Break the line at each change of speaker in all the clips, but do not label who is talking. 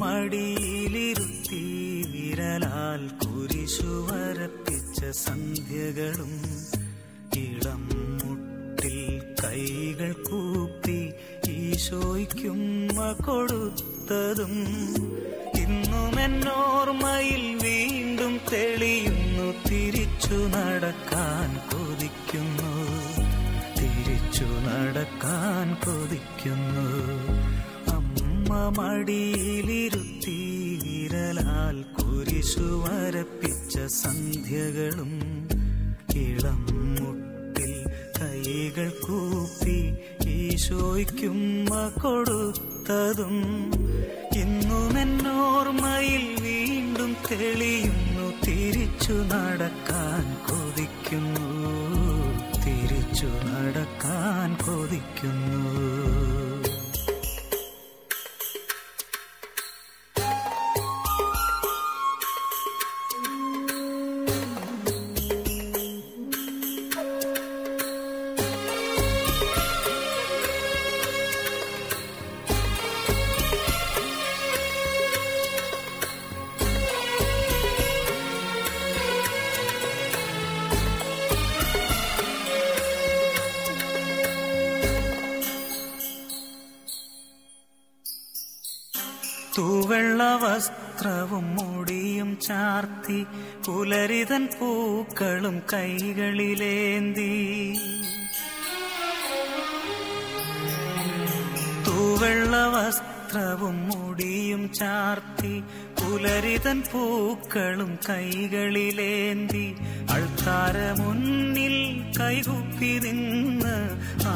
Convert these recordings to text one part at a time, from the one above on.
മടിയിലിരുത്തി വിരലാൽ കുരിശു വരപ്പിച്ച സന്ധ്യകളും ഇളം മുട്ടിൽ കൈകൾ കൂപ്പി ഈശോയ്ക്കുമ്മ കൊടുത്തതും ഇന്നുമെന്നോർമ്മയിൽ വീണ്ടും തെളിയുന്നു. തിരിച്ചു നടക്കാൻ കൊതിക്കുന്നു, തിരിച്ചു നടക്കാൻ കൊതിക്കുന്നു. അമ്മ മടിയിലിരുത്തി വിരലാൽ കുരിശു വരപ്പിച്ച സന്ധ്യകളും ഇളം മുട്ടിൽ കൈകൾ കൂപ്പി ഈശോയ്ക്കുമ്മ കൊടുത്തതും ഇന്നുമെന്നോർമ്മയിൽ വീണ്ടും തെളിയുന്നു. തിരിച്ചു നടക്കാൻ കൊതിക്കുന്നു, തിരിച്ചു നടക്കാൻ കൊതിക്കുന്നു. തൂവെള്ള വസ്ത്രവും മുടിയും ചാർത്തി പുലരിതൻ പൂക്കളും കൈകളിലേന്തി. തൂവെള്ള വസ്ത്രവും മുടിയും ചാർത്തി പുലരിതൻ പൂക്കളും കൈകളിലേന്തി അൾത്താര മുന്നിൽ കൈകുപ്പി നിന്ന്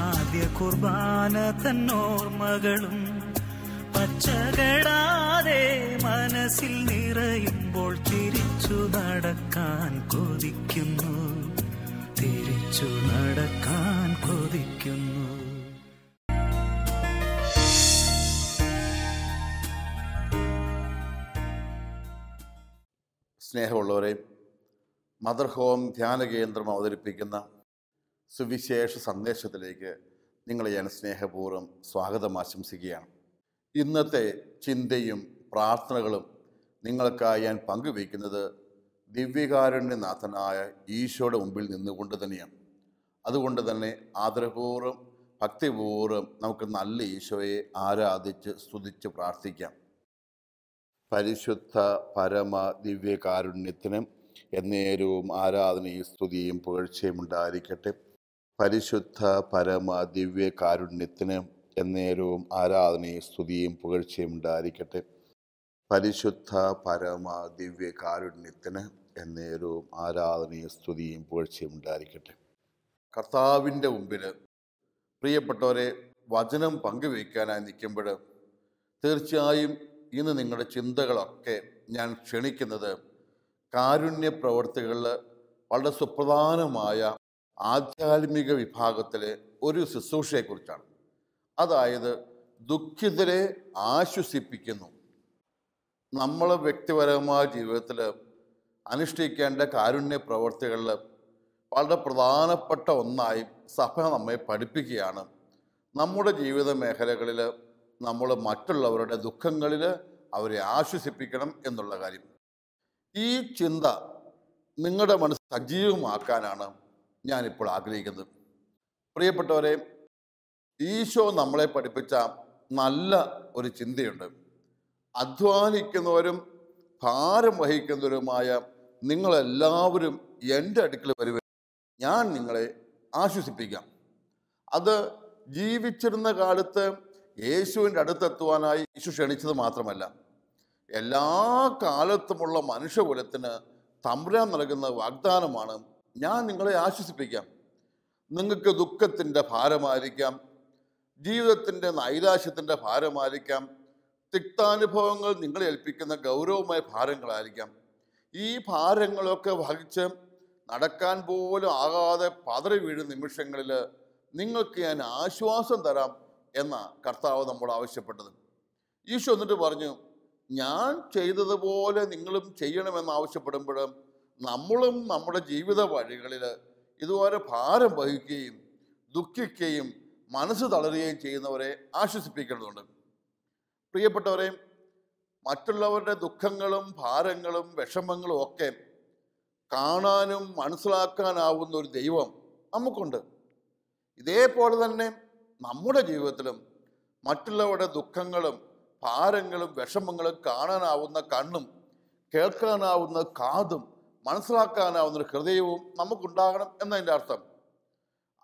ആദ്യ കുർബാന തന്നോർമ്മകളും പച്ചകടാതെ മനസ്സിൽ നിറയുമ്പോൾ തിരിച്ചു നടക്കാൻ കൊതിക്കുന്നു, തിരിച്ചു നടക്കാൻ കൊതിക്കുന്നു.
സ്നേഹമുള്ളവരെ, മദർ ഹോം ധ്യാന കേന്ദ്രം അവതരിപ്പിക്കുന്ന സുവിശേഷ സന്ദേശത്തിലേക്ക് നിങ്ങളെ ഞാൻ സ്നേഹപൂർവ്വം സ്വാഗതം ആശംസിക്കുകയാണ്. ഇന്നത്തെ ചിന്തയും പ്രാർത്ഥനകളും നിങ്ങൾക്കായി ഞാൻ പങ്കുവയ്ക്കുന്നത് ദിവ്യകാരുണ്യനാഥനായ ഈശോയുടെ മുമ്പിൽ നിന്നുകൊണ്ട് തന്നെയാണ്. അതുകൊണ്ട് തന്നെ ആദരപൂർവ്വം ഭക്തിപൂർവ്വം നമുക്ക് നല്ല ഈശോയെ ആരാധിച്ച് സ്തുതിച്ച് പ്രാർത്ഥിക്കാം. പരിശുദ്ധ പരമ ദിവ്യകാരുണ്യത്തിന് എന്നേരവും ആരാധനയും സ്തുതിയും പുകഴ്ചയും ഉണ്ടായിരിക്കട്ടെ. പരിശുദ്ധ പരമ ദിവ്യകാരുണ്യത്തിന് എന്നേരവും ആരാധനയും സ്തുതിയും പുകഴ്ചയും ഉണ്ടായിരിക്കട്ടെ. പരിശുദ്ധ പരമ ദിവ്യകാരുണ്യത്തിന് എന്നേരവും ആരാധനയും സ്തുതിയും പുകഴ്ചയും ഉണ്ടായിരിക്കട്ടെ. കർത്താവിൻ്റെ മുമ്പിൽ പ്രിയപ്പെട്ടവരെ വചനം പങ്കുവയ്ക്കാനായി നിൽക്കുമ്പോൾ തീർച്ചയായും ഇന്ന് നിങ്ങളുടെ ചിന്തകളൊക്കെ ഞാൻ ക്ഷണിക്കുന്നത് കാരുണ്യ പ്രവർത്തികളിൽ വളരെ സുപ്രധാനമായ ആധ്യാത്മിക വിഭാഗത്തിലെ ഒരു ശുശ്രൂഷയെക്കുറിച്ചാണ്. അതായത് ദുഃഖിതരെ ആശ്വസിപ്പിക്കുന്നു. നമ്മൾ വ്യക്തിപരമായ ജീവിതത്തിൽ അനുഷ്ഠിക്കേണ്ട കാരുണ്യ പ്രവർത്തികളിൽ വളരെ പ്രധാനപ്പെട്ട ഒന്നായി സഭ നമ്മെ പഠിപ്പിക്കുകയാണ്. നമ്മുടെ ജീവിത മേഖലകളിൽ നമ്മൾ മറ്റുള്ളവരുടെ ദുഃഖങ്ങളിൽ അവരെ ആശ്വസിപ്പിക്കണം എന്നുള്ള കാര്യം. ഈ ചിന്ത നിങ്ങളുടെ മനസ്സ് സജീവമാക്കാനാണ് ഞാനിപ്പോൾ ആഗ്രഹിക്കുന്നത്. പ്രിയപ്പെട്ടവരെ, ഈശോ നമ്മളെ പഠിപ്പിച്ച നല്ല ഒരു ചിന്തയുണ്ട്. അധ്വാനിക്കുന്നവരും ഭാരം വഹിക്കുന്നവരുമായ നിങ്ങളെല്ലാവരും എൻ്റെ അടുക്കൽ വരുവ, ഞാൻ നിങ്ങളെ ആശ്വസിപ്പിക്കാം. അത് ജീവിച്ചിരുന്ന കാലത്ത് യേശുവിൻ്റെ അടുത്തെത്തുവാനായി യേശു ക്ഷണിച്ചത് മാത്രമല്ല, എല്ലാ കാലത്തുമുള്ള മനുഷ്യകുലത്തിന് തമ്പുരാൻ നൽകുന്ന വാഗ്ദാനമാണ്, ഞാൻ നിങ്ങളെ ആശ്വസിപ്പിക്കാം. നിങ്ങൾക്ക് ദുഃഖത്തിൻ്റെ ഭാരമായിരിക്കാം, ജീവിതത്തിൻ്റെ നൈരാശ്യത്തിൻ്റെ ഭാരമായിരിക്കാം, തിക്താനുഭവങ്ങൾ നിങ്ങളെ ഏൽപ്പിക്കുന്ന ഗൗരവമായ ഭാരങ്ങളായിരിക്കാം. ഈ ഭാരങ്ങളൊക്കെ വഹിച്ച് നടക്കാൻ പോലും ആകാതെ പതറി വീഴുന്ന നിമിഷങ്ങളിൽ നിങ്ങൾക്ക് ഞാൻ ആശ്വാസം തരാം എന്ന കർത്താവ് നമ്മോട് ആവശ്യപ്പെട്ടത്. ഈശോ എന്നിട്ട് പറഞ്ഞു, ഞാൻ ചെയ്തതുപോലെ നിങ്ങളും ചെയ്യണമെന്ന് ആവശ്യപ്പെടുമ്പോൾ നമ്മളും നമ്മുടെ ജീവിത വഴികളിൽ ഇതുപോലെ ഭാരം വഹിക്കുകയും ദുഃഖിക്കുകയും മനസ്സ് തളരുകയും ചെയ്യുന്നവരെ ആശ്വസിപ്പിക്കേണ്ടതുണ്ട്. പ്രിയപ്പെട്ടവരെ, മറ്റുള്ളവരുടെ ദുഃഖങ്ങളും ഭാരങ്ങളും വിഷമങ്ങളും ഒക്കെ കാണാനും മനസ്സിലാക്കാനാവുന്ന ഒരു ദൈവം നമുക്കുണ്ട്. ഇതേപോലെ തന്നെ നമ്മുടെ ജീവിതത്തിലും മറ്റുള്ളവരുടെ ദുഃഖങ്ങളും ഭാരങ്ങളും വിഷമങ്ങളും കാണാനാവുന്ന കണ്ണും കേൾക്കാനാവുന്ന കാതും മനസ്സിലാക്കാനാവുന്ന ഒരു ഹൃദയവും നമുക്കുണ്ടാകണം എന്നതിൻ്റെ അർത്ഥം.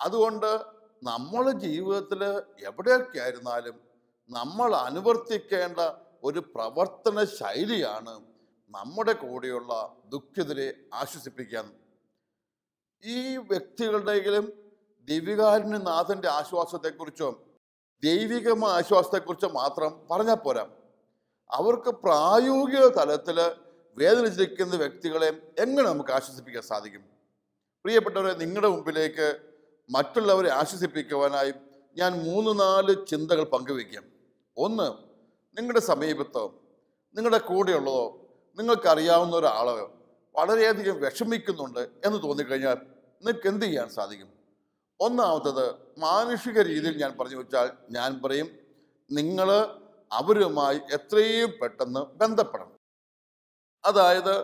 അതുകൊണ്ട് നമ്മുടെ ജീവിതത്തിൽ എവിടെയൊക്കെ ആയിരുന്നാലും നമ്മൾ അനുവർത്തിക്കേണ്ട ഒരു പ്രവർത്തന ശൈലിയാണ് നമ്മുടെ കൂടെയുള്ള ദുഃഖിതരെ ആശ്വസിപ്പിക്കാൻ. ഈ വ്യക്തികളുടെയും ദൈവികാരുണ്യനാഥന്റെ ആശ്വാസത്തെക്കുറിച്ചോ ദൈവികമായ ആശ്വാസത്തെക്കുറിച്ചോ മാത്രം പറഞ്ഞാൽ പോരാ. അവർക്ക് പ്രായോഗിക തലത്തിൽ വേദനിച്ചിരിക്കുന്ന വ്യക്തികളെ എങ്ങനെ നമുക്ക് ആശ്വസിപ്പിക്കാൻ സാധിക്കും? പ്രിയപ്പെട്ടവരെ, നിങ്ങളുടെ മുമ്പിലേക്ക് മറ്റുള്ളവരെ ആശ്വസിപ്പിക്കുവാനായി ഞാൻ 3-4 ചിന്തകൾ പങ്കുവയ്ക്കാം. ഒന്ന്, നിങ്ങളുടെ സമീപത്തോ നിങ്ങളുടെ കൂടെയുള്ളതോ നിങ്ങൾക്കറിയാവുന്ന ഒരാളോ വളരെയധികം വിഷമിക്കുന്നുണ്ട് എന്ന് തോന്നിക്കഴിഞ്ഞാൽ നിങ്ങൾക്ക് എന്ത് ചെയ്യാൻ സാധിക്കും? ഒന്നാമത്തത്, മാനുഷിക രീതിയിൽ ഞാൻ പറഞ്ഞു വെച്ചാൽ ഞാൻ പറയും, നിങ്ങൾ അവരുമായി എത്രയും പെട്ടെന്ന് ബന്ധപ്പെടണം. അതായത്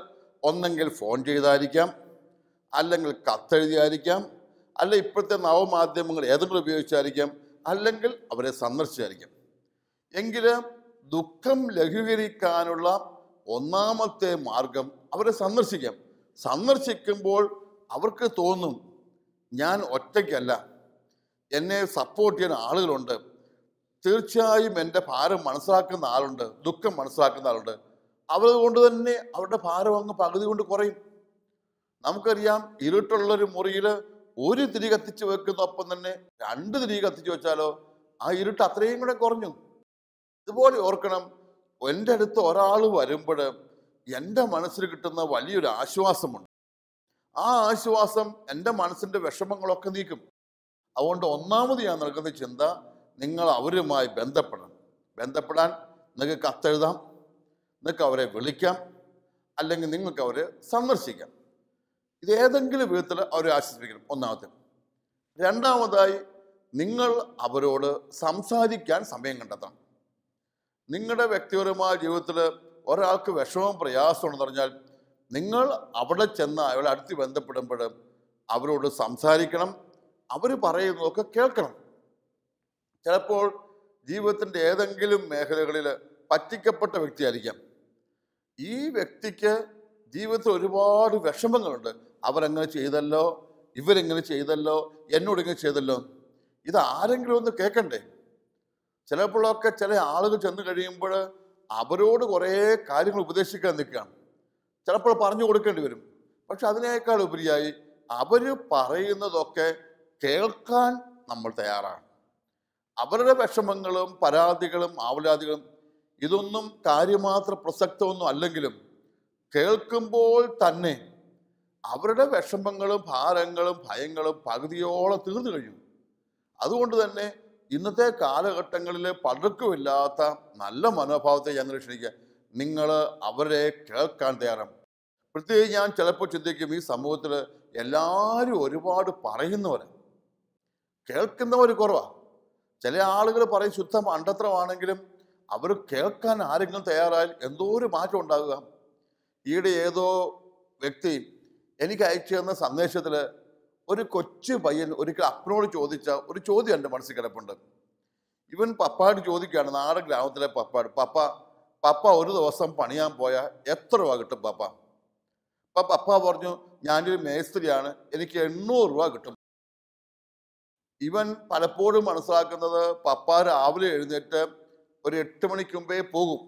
ഒന്നെങ്കിൽ ഫോൺ ചെയ്തായിരിക്കാം, അല്ലെങ്കിൽ കത്തെഴുതിയായിരിക്കാം, അല്ല ഇപ്പോഴത്തെ നവമാധ്യമങ്ങൾ ഏതെങ്കിലും ഉപയോഗിച്ചായിരിക്കാം, അല്ലെങ്കിൽ അവരെ സന്ദർശിച്ചായിരിക്കാം. എങ്കിലും ദുഃഖം ലഘൂകരിക്കാനുള്ള ഒന്നാമത്തെ മാർഗം അവരെ സന്ദർശിക്കാം. സന്ദർശിക്കുമ്പോൾ അവർക്ക് തോന്നും, ഞാൻ ഒറ്റയ്ക്കല്ല, എന്നെ സപ്പോർട്ട് ചെയ്യാൻ ആളുകളുണ്ട്, തീർച്ചയായും എൻ്റെ ഭാരം മനസ്സിലാക്കുന്ന ആളുണ്ട്, ദുഃഖം മനസ്സിലാക്കുന്ന ആളുണ്ട്. അതുകൊണ്ട് തന്നെ അവരുടെ ഭാരം അങ്ങ് പകുതി കൊണ്ട് കുറയും. നമുക്കറിയാം, ഇരുട്ടുള്ളൊരു മുറിയിൽ ഒരു തിരി കത്തിച്ച് വെക്കുന്നൊപ്പം തന്നെ 2 തിരി കത്തിച്ച് വെച്ചാലോ ആ ഇരുട്ട് അത്രയും കൂടെ കുറഞ്ഞു. ഇതുപോലെ ഓർക്കണം, എൻ്റെ അടുത്ത് ഒരാൾ വരുമ്പോൾ എൻ്റെ മനസ്സിൽ കിട്ടുന്ന വലിയൊരു ആശ്വാസമുണ്ട്. ആ ആശ്വാസം എൻ്റെ മനസ്സിൻ്റെ വിഷമങ്ങളൊക്കെ നീക്കും. അതുകൊണ്ട് ഒന്നാമത് ഞാൻ നൽകുന്ന ചിന്ത, നിങ്ങൾ അവരുമായി ബന്ധപ്പെടാൻ നിങ്ങൾക്ക് കത്തെഴുതാം, നിങ്ങൾക്ക് അവരെ വിളിക്കാം, അല്ലെങ്കിൽ നിങ്ങൾക്ക് അവരെ സന്ദർശിക്കാം. ഇതേതെങ്കിലും വിധത്തിൽ അവരെ ആശ്വസിപ്പിക്കണം, ഒന്നാമത്തെ. രണ്ടാമതായി, നിങ്ങൾ അവരോട് സംസാരിക്കാൻ സമയം കണ്ടെത്തണം. നിങ്ങളുടെ വ്യക്തിപരമായ ജീവിതത്തിൽ ഒരാൾക്ക് വിഷമവും പ്രയാസമുണ്ടെന്ന് പറഞ്ഞാൽ നിങ്ങൾ അവിടെ ചെന്ന് അയാളെ അടുത്ത് ബന്ധപ്പെടുമ്പോൾ അവരോട് സംസാരിക്കണം, അവർ പറയുന്നതൊക്കെ കേൾക്കണം. ചിലപ്പോൾ ജീവിതത്തിൻ്റെ ഏതെങ്കിലും മേഖലകളിൽ പറ്റിക്കപ്പെട്ട വ്യക്തിയായിരിക്കാം. ഈ വ്യക്തിക്ക് ജീവിതത്തിൽ ഒരുപാട് വിഷമങ്ങളുണ്ട്. അവരെങ്ങനെ ചെയ്തല്ലോ, ഇവരെങ്ങനെ ചെയ്തല്ലോ, എന്നോടിങ്ങനെ ചെയ്തല്ലോ. ഇത് ആരെങ്കിലും ഒന്ന് കേൾക്കണ്ടേ? ചിലപ്പോഴൊക്കെ ചില ആളുകൾ ചെന്ന് കഴിയുമ്പോൾ അവരോട് കുറേ കാര്യങ്ങൾ ഉപദേശിക്കാൻ നിൽക്കുകയാണ്. ചിലപ്പോൾ പറഞ്ഞു കൊടുക്കേണ്ടി വരും. പക്ഷെ അതിനേക്കാൾ ഉപരിയായി അവർ പറയുന്നതൊക്കെ കേൾക്കാൻ നമ്മൾ തയ്യാറാണ്. അവരുടെ വിഷമങ്ങളും പരാതികളും ആവലാതികളും ഇതൊന്നും കാര്യമാത്ര പ്രസക്തമൊന്നും അല്ലെങ്കിലും കേൾക്കുമ്പോൾ തന്നെ അവരുടെ വിഷമങ്ങളും ഭാരങ്ങളും ഭയങ്ങളും പകുതിയോളം തീർന്നു കഴിയും. അതുകൊണ്ട് തന്നെ ഇന്നത്തെ കാലഘട്ടങ്ങളിൽ പലർക്കുമില്ലാത്ത നല്ല മനോഭാവത്തെ ഞാൻ ക്ഷണിക്കുക, നിങ്ങൾ അവരെ കേൾക്കാൻ തയ്യാറാണ്. പ്രത്യേകിച്ച് ഞാൻ ചിലപ്പോൾ ചിന്തിക്കും, ഈ സമൂഹത്തിൽ എല്ലാവരും ഒരുപാട് പറയുന്നവർ, കേൾക്കുന്നവർ കുറവാണ്. ചില ആളുകൾ പറയും ശുദ്ധ മണ്ടത്തരമാണെങ്കിലും അവർ കേൾക്കാൻ ആരെങ്കിലും തയ്യാറായാൽ എന്തോ ഒരു മാറ്റം ഉണ്ടാകുക. ഈയിടെ ഏതോ വ്യക്തി എനിക്ക് അയച്ചു തന്ന സന്ദേശത്തിൽ ഒരു കൊച്ചു പയ്യൻ ഒരിക്കൽ അപ്പനോട് ചോദിച്ച ഒരു ചോദ്യം എൻ്റെ മനസ്സിൽ കിടപ്പുണ്ട്. ഇവൻ പപ്പാട് ചോദിക്കുകയാണ്, നാടൻ ഗ്രാമത്തിലെ പപ്പാട്, പപ്പ ഒരു ദിവസം പണിയാൻ പോയാൽ എത്ര രൂപ കിട്ടും പപ്പ? അപ്പം പപ്പ പറഞ്ഞു, ഞാനൊരു മേസ്ത്രിയാണ്, എനിക്ക് 800 രൂപ കിട്ടും. ഇവൻ പലപ്പോഴും മനസ്സിലാക്കുന്നത് പപ്പ രാവിലെ എഴുന്നേറ്റ് ഒരു 8 മണിക്ക് മുമ്പേ പോകും.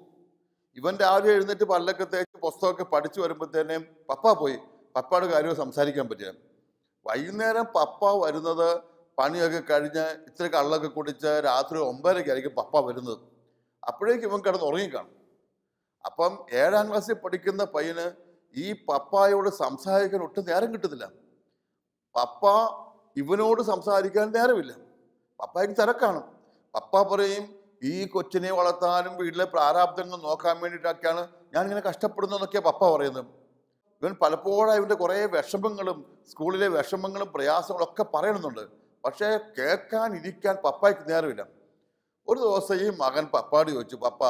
ഇവൻ രാവിലെ എഴുന്നേറ്റ് പല്ലൊക്കെ തേച്ച് പുസ്തകമൊക്കെ പഠിച്ചു വരുമ്പോഴത്തേനും പപ്പ പോയി, പപ്പയുടെ കാര്യം സംസാരിക്കാൻ പറ്റില്ല. വൈകുന്നേരം പപ്പ വരുന്നത് പണിയൊക്കെ കഴിഞ്ഞ് ഇത്തിരി കള്ളൊക്കെ കുടിച്ച് രാത്രി 9:30 പപ്പ വരുന്നത്. അപ്പോഴേക്കും ഇവൻ കിടന്ന് ഉറങ്ങിക്കാണും. അപ്പം 7ാം ക്ലാസ്സിൽ പഠിക്കുന്ന പയ്യന് ഈ പപ്പായോട് സംസാരിക്കാൻ ഒട്ടും നേരം കിട്ടുന്നില്ല. പപ്പ ഇവനോട് സംസാരിക്കാൻ നേരമില്ല. പപ്പായ്ക്ക് തിരക്കാണ്. പപ്പ പറയും, ഈ കൊച്ചിനെ വളർത്താനും വീട്ടിലെ പ്രാരാബ്ദങ്ങൾ നോക്കാൻ വേണ്ടിയിട്ടൊക്കെയാണ് ഞാനിങ്ങനെ കഷ്ടപ്പെടുന്നതെന്നൊക്കെയാണ് പപ്പ പറയുന്നത്. ഇവൻ പലപ്പോഴും ഇവൻ്റെ കുറേ വിഷമങ്ങളും സ്കൂളിലെ വിഷമങ്ങളും പ്രയാസങ്ങളും ഒക്കെ പറയണമെന്നുണ്ട്. പക്ഷേ കേൾക്കാൻ ഇരിക്കാൻ പപ്പായ്ക്ക് നേരമില്ല. ഒരു ദിവസം ഈ മകൻ പപ്പാട് ചോദിച്ചു, പപ്പ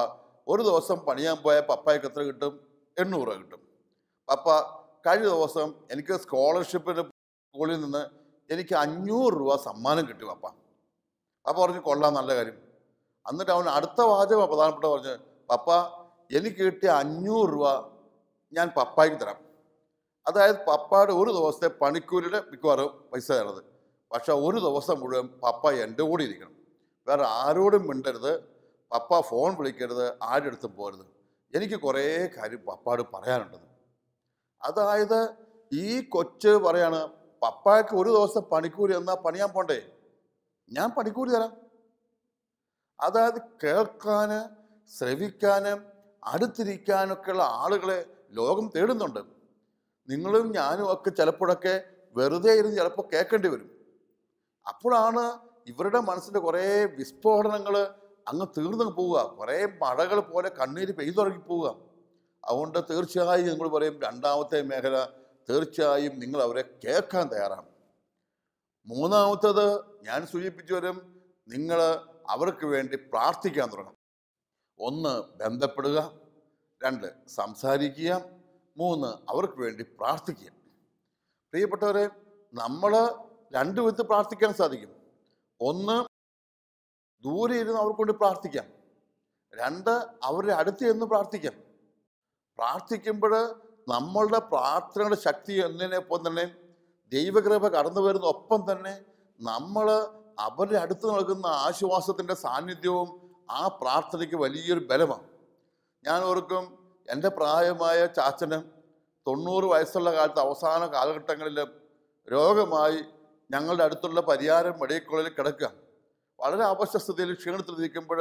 ഒരു ദിവസം പണിയാൻ പോയ പപ്പായ്ക്ക് എത്ര കിട്ടും? 800 രൂപ കിട്ടും. പപ്പ കഴിഞ്ഞ ദിവസം എനിക്ക് സ്കോളർഷിപ്പിൻ്റെ സ്കൂളിൽ നിന്ന് എനിക്ക് 500 രൂപ സമ്മാനം കിട്ടി പപ്പ. പപ്പ പറഞ്ഞു കൊള്ളാം, നല്ല കാര്യം. എന്നിട്ട് അവൻ അടുത്ത വാചകം പ്രധാനപ്പെട്ട പറഞ്ഞ്, പപ്പ എനിക്ക് കിട്ടിയ 500 രൂപ ഞാൻ പപ്പായ്ക്ക് തരാം. അതായത് പപ്പയുടെ ഒരു ദിവസത്തെ പണിക്കൂലിയുടെ മിക്കവാറും പൈസ തരുന്നത്. പക്ഷെ ഒരു ദിവസം മുഴുവൻ പപ്പ എൻ്റെ കൂടെ ഇരിക്കണം, വേറെ ആരോടും മിണ്ടരുത്, പപ്പ ഫോൺ വിളിക്കരുത്, ആരുടെ അടുത്തും പോരുത്, എനിക്ക് കുറേ കാര്യം പപ്പാട് പറയാനുണ്ടെന്ന്. അതായത് ഈ കൊച്ച് പറയാണ്, പപ്പായ്ക്ക് ഒരു ദിവസം പണിക്കൂലി എന്നാൽ പണിയാൻ പോണ്ടേ, ഞാൻ പണിക്കൂലി തരാം. അതായത് കേൾക്കാന്, ശ്രവിക്കാനും അടുത്തിരിക്കാനൊക്കെയുള്ള ആളുകളെ ലോകം തേടുന്നുണ്ട്. നിങ്ങളും ഞാനും ഒക്കെ ചിലപ്പോഴൊക്കെ വെറുതെ ഇരുന്ന് ചിലപ്പോൾ കേൾക്കേണ്ടി വരും. അപ്പോഴാണ് ഇവരുടെ മനസ്സിൻ്റെ കുറേ വിസ്ഫോടനങ്ങൾ അങ്ങ് തീർന്നു പോവുക, കുറേ മഴകൾ പോലെ കണ്ണീര് പെയ്തുറങ്ങി പോവുക. അതുകൊണ്ട് തീർച്ചയായും നിങ്ങൾ പറയും, രണ്ടാമത്തെ മേഖല തീർച്ചയായും നിങ്ങൾ അവരെ കേൾക്കാൻ തയ്യാറാണ്. മൂന്നാമത്തത് ഞാൻ സൂചിപ്പിച്ചു വരും, നിങ്ങൾ അവർക്ക് വേണ്ടി പ്രാർത്ഥിക്കാൻ തുടങ്ങണം. 1 ബന്ധപ്പെടുക, 2 സംസാരിക്കുക, 3 അവർക്ക് വേണ്ടി പ്രാർത്ഥിക്കുക. പ്രിയപ്പെട്ടവരെ, നമ്മൾ 2 വിധത്തിൽ പ്രാർത്ഥിക്കാൻ സാധിക്കും. 1 ദൂരെ ഇരുന്ന് അവർക്ക് വേണ്ടി പ്രാർത്ഥിക്കാം, 2 അവരുടെ അടുത്ത് എന്ന് പ്രാർത്ഥിക്കാം. പ്രാർത്ഥിക്കുമ്പോൾ നമ്മളുടെ പ്രാർത്ഥനയുടെ ശക്തി എന്നതിനെപ്പം തന്നെ ദൈവകൃപ കടന്നു വരുന്ന ഒപ്പം തന്നെ നമ്മൾ അവരുടെ അടുത്ത് നൽകുന്ന ആശ്വാസത്തിൻ്റെ സാന്നിധ്യവും ആ പ്രാർത്ഥനയ്ക്ക് വലിയൊരു ബലമാണ്. ഞാൻ ഓർക്കും, എൻ്റെ പ്രായമായ ചാച്ചന് 90 വയസ്സുള്ള കാലത്ത് അവസാന കാലഘട്ടങ്ങളിൽ രോഗമായി ഞങ്ങളുടെ അടുത്തുള്ള പരിയാരം മെഡിക്കൽ കോളേജിൽ കിടക്കുക. വളരെ അപകടസ്ഥിതിയിൽ ക്ഷീണത്തിലിരിക്കുമ്പോൾ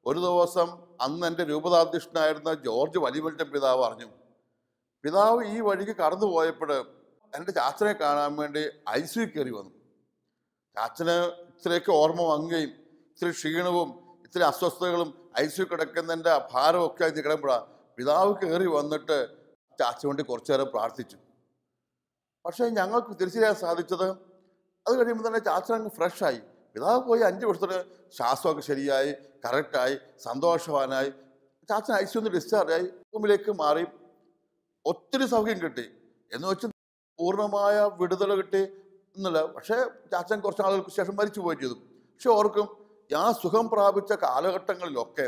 ഒരു ദിവസം അന്ന് എൻ്റെ രൂപതാധ്യക്ഷനായിരുന്ന ജോർജ് വലിമറ്റം പിതാവ് പറഞ്ഞു, പിതാവ് ഈ വഴിക്ക് കടന്നു പോയപ്പോൾ എൻ്റെ ചാച്ചനെ കാണാൻ വേണ്ടി ICU കയറി വന്നു. ചാച്ചന് ഇത്രയൊക്കെ ഓർമ്മ വാങ്ങുകയും ഇത്തിരി ക്ഷീണവും ഇത്തിരി അസ്വസ്ഥതകളും ICU കിടക്കുന്നതിൻ്റെ ഭാരമൊക്കെ ആയി കിടക്കുമ്പോഴാണ് പിതാവ് കയറി വന്നിട്ട് ചാച്ച വേണ്ടി കുറച്ചു നേരം പ്രാർത്ഥിച്ചു. പക്ഷേ ഞങ്ങൾക്ക് തിരിച്ചറിയാൻ സാധിച്ചത്, അത് കഴിയുമ്പോൾ തന്നെ ചാച്ചൻ അങ്ങ് ഫ്രഷായി. പിതാവ് പോയി 5 വർഷത്തിന് ശ്വാസമൊക്കെ ശരിയായി, കറക്റ്റായി, സന്തോഷവാനായി. ചാച്ചൻ ICU ഡിസ്ചാർജായി, റൂമിലേക്ക് മാറി, ഒത്തിരി സൗഖ്യം കിട്ടി. എന്ന് വെച്ച് പൂർണ്ണമായ വിടുതൽ കിട്ടി എന്നല്ല, പക്ഷേ ചാച്ചൻ കുറച്ച് ആളുകൾക്ക് ശേഷം മരിച്ചു പോയി ചെയ്തു. പക്ഷെ ഓർക്കും, ആ സുഖം പ്രാപിച്ച കാലഘട്ടങ്ങളിലൊക്കെ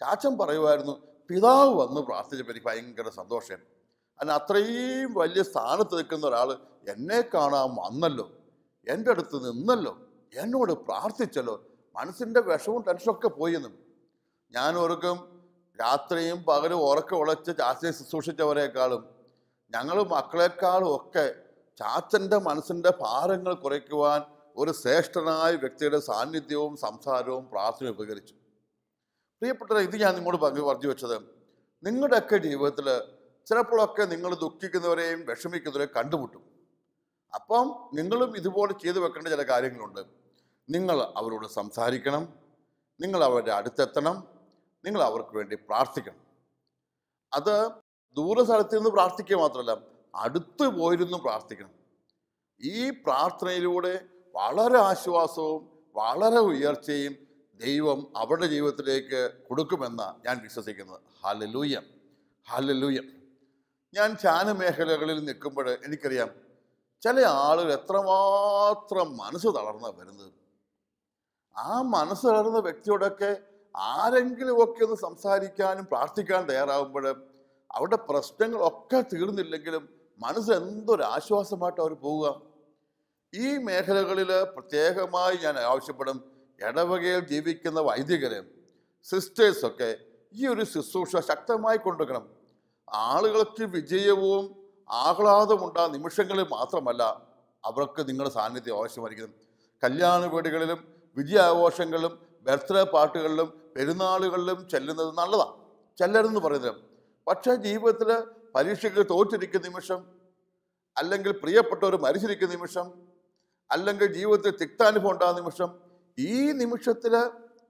ചാച്ചൻ പറയുമായിരുന്നു, പിതാവ് വന്ന് പ്രാർത്ഥിച്ചപ്പോൾ എനിക്ക് ഭയങ്കര സന്തോഷം. അതിന് അത്രയും വലിയ സ്ഥാനത്ത് നിൽക്കുന്ന ഒരാൾ എന്നെ കാണാൻ വന്നല്ലോ, എൻ്റെ അടുത്ത് നിന്നല്ലോ, എന്നോട് പ്രാർത്ഥിച്ചല്ലോ, മനസ്സിൻ്റെ വിഷമവും ടെൻഷനൊക്കെ പോയെന്നും. ഞാൻ ഓർക്കും, രാത്രിയും പകലും ഉറക്കം ഉളച്ച് ചാച്ചനെ ശുശ്രൂഷിച്ചവരെക്കാളും ഞങ്ങൾ മക്കളെക്കാളും ഒക്കെ ചാച്ചൻ്റെ മനസ്സിൻ്റെ ഭാരങ്ങൾ കുറയ്ക്കുവാൻ ഒരു ശ്രേഷ്ഠനായ വ്യക്തിയുടെ സാന്നിധ്യവും സംസാരവും പ്രാർത്ഥനയും ഉപകരിച്ചു. പ്രിയപ്പെട്ടവരെ, ഇത് ഞാൻ നിങ്ങളോട് പറഞ്ഞു വെച്ചത്, നിങ്ങളുടെയൊക്കെ ജീവിതത്തിൽ ചിലപ്പോഴൊക്കെ നിങ്ങൾ ദുഃഖിക്കുന്നവരെയും വിഷമിക്കുന്നവരെയും കണ്ടുമുട്ടും. അപ്പം നിങ്ങളും ഇതുപോലെ ചെയ്തു വെക്കേണ്ട ചില കാര്യങ്ങളുണ്ട്. നിങ്ങൾ അവരോട് സംസാരിക്കണം, നിങ്ങൾ അവരുടെ അടുത്തെത്തണം, നിങ്ങൾ അവർക്ക് വേണ്ടി പ്രാർത്ഥിക്കണം. അത് ദൂരസ്ഥലത്ത് നിന്ന് പ്രാർത്ഥിക്കുക മാത്രമല്ല, അടുത്ത് പോയിരുന്നു പ്രാർത്ഥിക്കണം. ഈ പ്രാർത്ഥനയിലൂടെ വളരെ ആശ്വാസവും വളരെ ഉയർച്ചയും ദൈവം അവരുടെ ജീവിതത്തിലേക്ക് കൊടുക്കുമെന്നാണ് ഞാൻ വിശ്വസിക്കുന്നത്. Hallelujah, hallelujah. ഞാൻ ധ്യാന മേഖലകളിൽ നിൽക്കുമ്പോൾ എനിക്കറിയാം, ചില ആളുകൾ എത്രമാത്രം മനസ്സ് തളർന്നാണ് വരുന്നത്. ആ മനസ്സ് തളർന്ന വ്യക്തിയോടൊക്കെ ആരെങ്കിലുമൊക്കെ ഒന്ന് സംസാരിക്കാനും പ്രാർത്ഥിക്കാനും തയ്യാറാകുമ്പോൾ അവരുടെ പ്രശ്നങ്ങളൊക്കെ തീർന്നില്ലെങ്കിലും മനസ്സ് എന്തൊരു ആശ്വാസമായിട്ട് അവർ പോവുക. ഈ മേഖലകളിൽ പ്രത്യേകമായി ഞാൻ ആവശ്യപ്പെടും, ഇടവകയിൽ ജീവിക്കുന്ന വൈദികര്, സിസ്റ്റേഴ്സൊക്കെ ഈ ഒരു ശുശ്രൂഷ ശക്തമായി കൊണ്ടുവരണം. ആളുകൾക്ക് വിജയവും ആഹ്ലാദമുണ്ടാ നിമിഷങ്ങളിൽ മാത്രമല്ല അവർക്ക് നിങ്ങളുടെ സാന്നിധ്യം ആവശ്യമായിരിക്കും. കല്യാണ വീടുകളിലും വിജയാഘോഷങ്ങളിലും ബർത്ത്ഡേ പാർട്ടികളിലും പെരുന്നാളുകളിലും ചെല്ലുന്നത് നല്ലതാണ്, ചെല്ലരുതെന്ന് പറയുന്നത്. പക്ഷേ ജീവിതത്തിൽ പരീക്ഷയ്ക്ക് തോറ്റിരിക്കുന്ന നിമിഷം, അല്ലെങ്കിൽ പ്രിയപ്പെട്ടവർ മരിച്ചിരിക്കുന്ന നിമിഷം, അല്ലെങ്കിൽ ജീവിതത്തിൽ തിക്താനുഭവം ഉണ്ടാകുന്ന നിമിഷം, ഈ നിമിഷത്തിൽ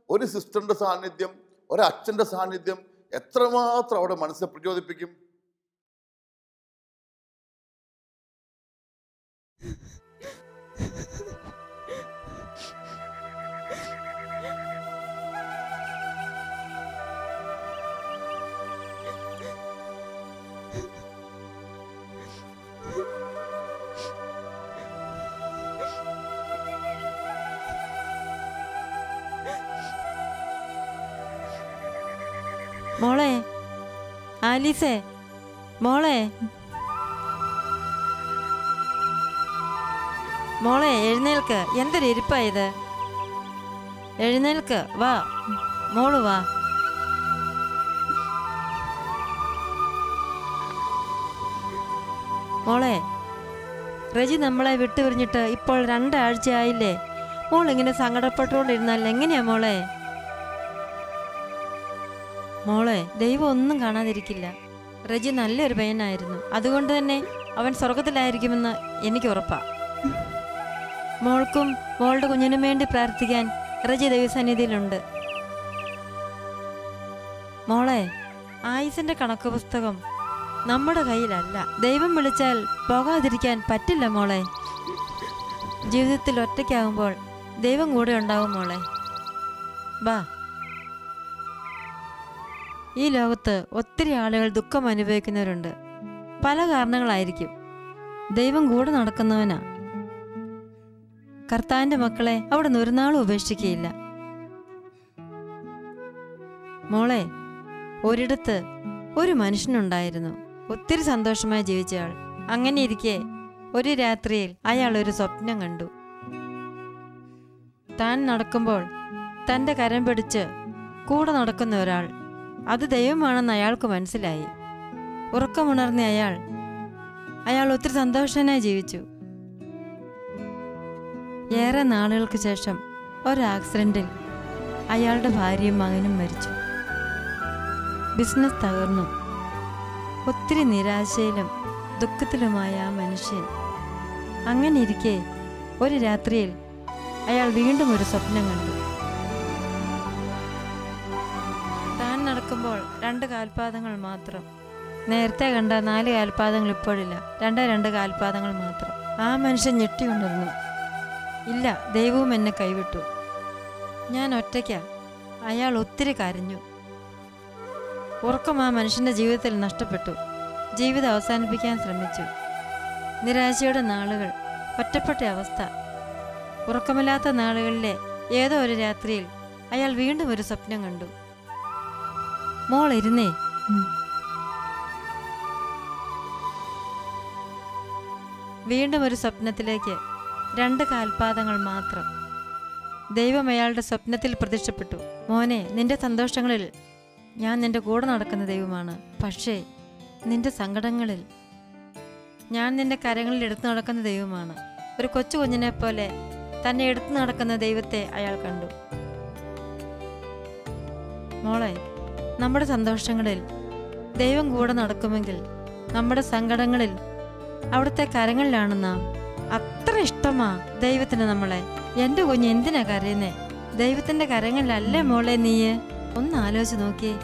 ഒരു സിസ്റ്ററിൻ്റെ സാന്നിധ്യം, ഒരച്ഛൻ്റെ സാന്നിധ്യം എത്രമാത്രം അവിടെ മനസ്സിനെ പ്രചോദിപ്പിക്കും.
മോളെ, ആലീസേ, മോളെ, മോളെ എഴുന്നേൽക്ക്. എന്തൊരു ഇരിപ്പായത്? എഴുന്നേൽക്ക്, വാ മോള് വാ. മോളെ, റജി നമ്മളെ വിട്ടുപിരിഞ്ഞിട്ട് ഇപ്പോൾ 2 ആഴ്ചയായില്ലേ? മോളിങ്ങനെ സങ്കടപ്പെട്ടുകൊണ്ടിരുന്നാൽ എങ്ങനെയാ മോളെ? മോളെ, ദൈവം ഒന്നും കാണാതിരിക്കില്ല. റജി നല്ലൊരു പയ്യനായിരുന്നു. അതുകൊണ്ട് തന്നെ അവൻ സ്വർഗത്തിലായിരിക്കുമെന്ന് എനിക്ക് ഉറപ്പാ. മോൾക്കും മോളുടെ കുഞ്ഞിനും വേണ്ടി പ്രാർത്ഥിക്കാൻ റജി ദൈവസന്നിധിയിലുണ്ട്. മോളെ, ആയുസിന്റെ കണക്ക് പുസ്തകം നമ്മുടെ കയ്യിലല്ല. ദൈവം വിളിച്ചാൽ പോകാതിരിക്കാൻ പറ്റില്ല മോളെ. ജീവിതത്തിൽ ഒറ്റയ്ക്കാകുമ്പോൾ ദൈവം കൂടെ ഉണ്ടാവും മോളെ. ബാ. ഈ ലോകത്ത് ഒത്തിരി ആളുകൾ ദുഃഖം അനുഭവിക്കുന്നവരുണ്ട്. പല കാരണങ്ങളായിരിക്കും. ദൈവം കൂടെ നടക്കുന്നവനാ. കർത്താവിന്റെ മക്കളെ അവിടെ ഒരു നാളും ഉപേക്ഷിക്കുകയില്ല. മോളെ, ഒരിടത്ത് ഒരു മനുഷ്യനുണ്ടായിരുന്നു. ഒത്തിരി സന്തോഷമായി ജീവിച്ചയാൾ. അങ്ങനെ ഇരിക്കെ ഒരു രാത്രിയിൽ അയാൾ ഒരു സ്വപ്നം കണ്ടു. താൻ നടക്കുമ്പോൾ തൻ്റെ കരം പിടിച്ച് കൂടെ നടക്കുന്ന ഒരാൾ. അത് ദൈവമാണെന്ന് അയാൾക്ക് മനസ്സിലായി. ഉറക്കമുണർന്ന അയാൾ ഒത്തിരി സന്തോഷനായി ജീവിച്ചു. ഏറെ നാളുകൾക്ക് ശേഷം ഒരു ആക്സിഡന്റിൽ അയാളുടെ ഭാര്യയും മകനും മരിച്ചു. ബിസിനസ് തകർന്നു. ഒത്തിരി നിരാശയിലും ദുഃഖത്തിലുമായ ആ മനുഷ്യൻ അങ്ങനെ ഇരിക്കെ ഒരു രാത്രിയിൽ അയാൾ വീണ്ടും ഒരു സ്വപ്നം കണ്ടു. താൻ നടക്കുമ്പോൾ 2 കാൽപാദങ്ങൾ മാത്രം. നേരത്തെ കണ്ട 4 കാൽപാദങ്ങൾ ഇപ്പോഴില്ല. 2 കാൽപാദങ്ങൾ മാത്രം. ആ മനുഷ്യൻ ഞെട്ടിയുണർന്നു. ഇല്ല, ദൈവവും എന്നെ കൈവിട്ടു. ഞാൻ ഒറ്റയ്ക്കാ. അയാൾ ഒത്തിരി കരഞ്ഞു. ഉറക്കം ആ മനുഷ്യന്റെ ജീവിതത്തിൽ നഷ്ടപ്പെട്ടു. ജീവിതം അവസാനിപ്പിക്കാൻ ശ്രമിച്ചു. നിരാശയുടെ നാളുകൾ, ഒറ്റപ്പെട്ട അവസ്ഥ. ഉറക്കമില്ലാത്ത നാളുകളിലെ ഏതോ ഒരു രാത്രിയിൽ അയാൾ വീണ്ടും ഒരു സ്വപ്നം കണ്ടു. മോൾ ഇരുന്നേ. വീണ്ടും ഒരു സ്വപ്നത്തിലേക്ക് 2 കാൽപാദങ്ങൾ മാത്രം. ദൈവം അയാളുടെ സ്വപ്നത്തിൽ പ്രത്യക്ഷപ്പെട്ടു. മോനെ, നിന്റെ സന്തോഷങ്ങളിൽ ഞാൻ നിന്റെ കൂടെ നടക്കുന്ന ദൈവമാണ്. പക്ഷേ നിന്റെ സങ്കടങ്ങളിൽ ഞാൻ നിന്റെ കരങ്ങളിൽ എടുത്തു നടക്കുന്ന ദൈവമാണ്. ഒരു കൊച്ചു കുഞ്ഞിനെ പോലെ തന്നെ എടുത്തു നടക്കുന്ന ദൈവത്തെ അയാൾ കണ്ടു. മോളെ, നമ്മുടെ സന്തോഷങ്ങളിൽ ദൈവം കൂടെ നടക്കുമെങ്കിൽ നമ്മുടെ സങ്കടങ്ങളിൽ അവിടുത്തെ കരങ്ങളിലാണ് നാം. അത്ര ഇഷ്ടമാ ദൈവത്തിന് നമ്മളെ. എൻ്റെ കുഞ്ഞ് എന്തിനാ കരയുന്നേ? ദൈവത്തിൻ്റെ കരങ്ങളിലല്ലേ മോളെ നീയ്? ഒന്ന് ആലോചിച്ച് നോക്കിയേ.